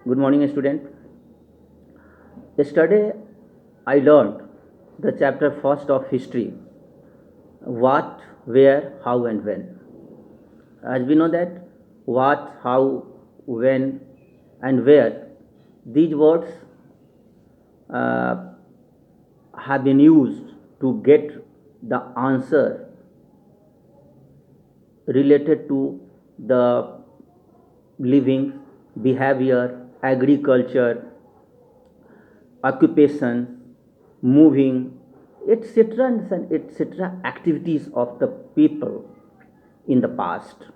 Good morning, student. Yesterday, I learned the chapter first of history: what, where, how, and when. As we know that what, how, when, and where, these words uh, have been used to get the answer related to the living, behavior, agriculture, occupation, moving, etc., and etc. activities of the people in the past.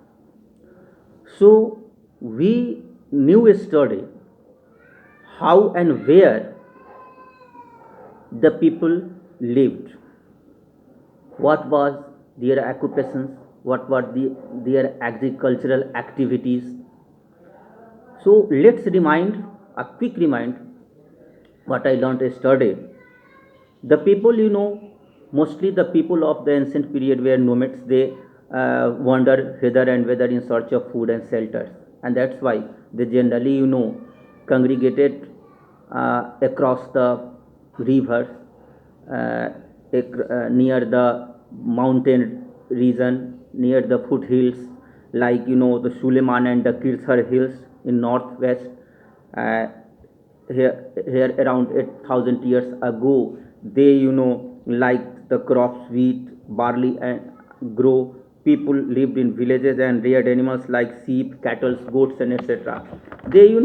So we knew yesterday how and where the people lived, what was their occupations, what were their agricultural activities. So let's remind a quick remind what I learned yesterday. The people, mostly the people of the ancient period were nomads. They wander hither and thither in search of food and shelters, and that's why they generally, congregated across the rivers, near the mountain region, near the foothills, like the Suleiman and the Kirthar hills in northwest. Uh, here around 8,000 years ago, they liked the crops wheat, barley, and grow. People lived in villages and reared animals like sheep, cattle, goats, and etc. They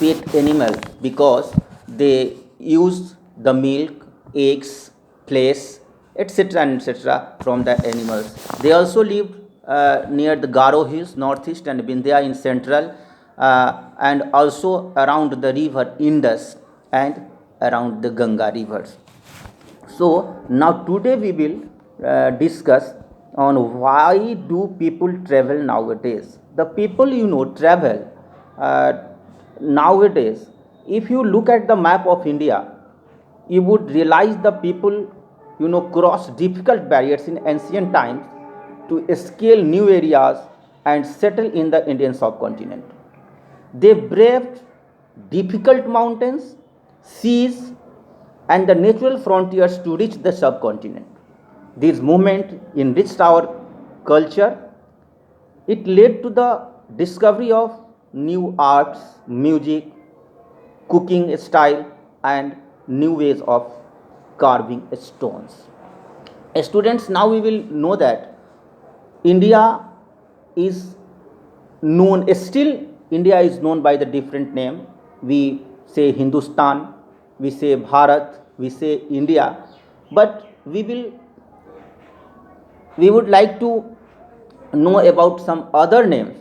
pet animals because they use the milk, eggs, flesh, etc. and etc. from the animals. They also lived near the Garo Hills, northeast, and Vindhya in central, and also around the river Indus and around the Ganga rivers. So now today we will discuss on why do people travel nowadays. The people travel uh, nowadays. If you look at the map of India, you would realize the people cross difficult barriers in ancient times to scale new areas and settle in the Indian subcontinent. They braved difficult mountains, seas, and the natural frontiers to reach the subcontinent. This movement enriched our culture. It led to the discovery of new arts, music, cooking style, and new ways of carving stones. Students, now we will know that India is known, still India is known by the different name. We say Hindustan, we say Bharat, we say India, but we would like to know about some other names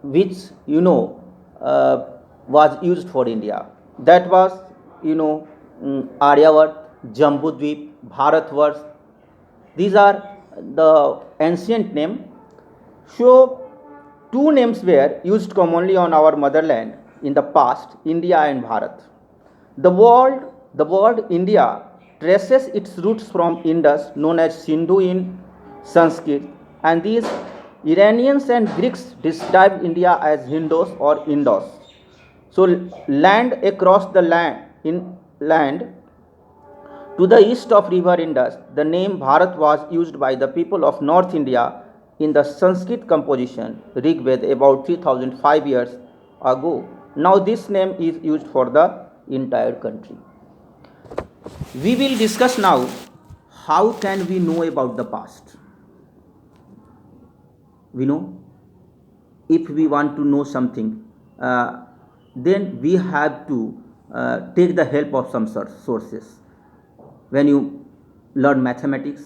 which was used for India. That was Aryavat, Jambudvip, Bharatvarsh. These are the ancient name. So two names were used commonly on our motherland in the past, India and Bharat. The word India traces its roots from Indus, known as Sindhu in Sanskrit, and these Iranians and Greeks described India as Hindos or Indos. So land across the land to the east of river Indus, the name Bharat was used by the people of North India in the Sanskrit composition Rig Veda about 3005 years ago. Now this name is used for the entire country. We will discuss now how can we know about the past. We know if we want to know something, then we have to take the help of some sources. When you learn mathematics,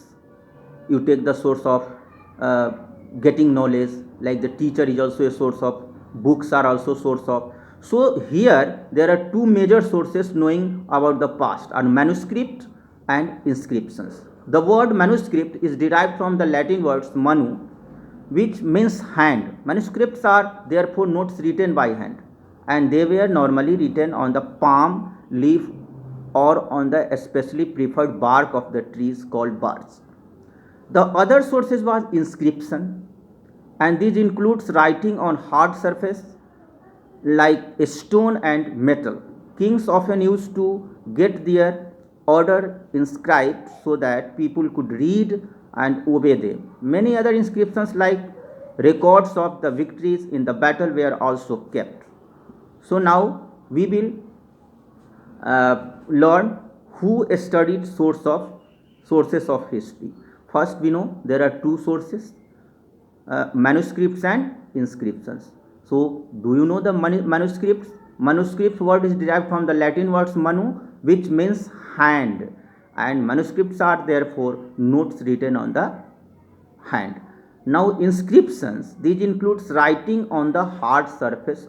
you take the source of uh, getting knowledge, like the teacher is also a source of, books are also source of. So here there are two major sources knowing about the past are manuscript and inscriptions. The word manuscript is derived from the Latin words manu, which means hand. Manuscripts are therefore notes written by hand, and they were normally written on the palm leaf or on the especially preferred bark of the trees called birch. The other sources was inscription. and these includes writing on hard surface like stone and metal. Kings often used to get their order inscribed so that people could read and obey them. Many other inscriptions like records of the victories in the battle were also kept. So now we will learn who studied sources of history. First, we know there are two sources, manuscripts and inscriptions. So, do you know the manuscripts? Manuscripts word is derived from the Latin words manu, which means hand, and manuscripts are therefore notes written on the hand. Now, inscriptions, these includes writing on the hard surface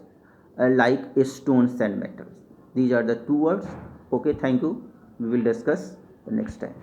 like stones and metals. These are the two words. Okay, thank you. We will discuss the next time.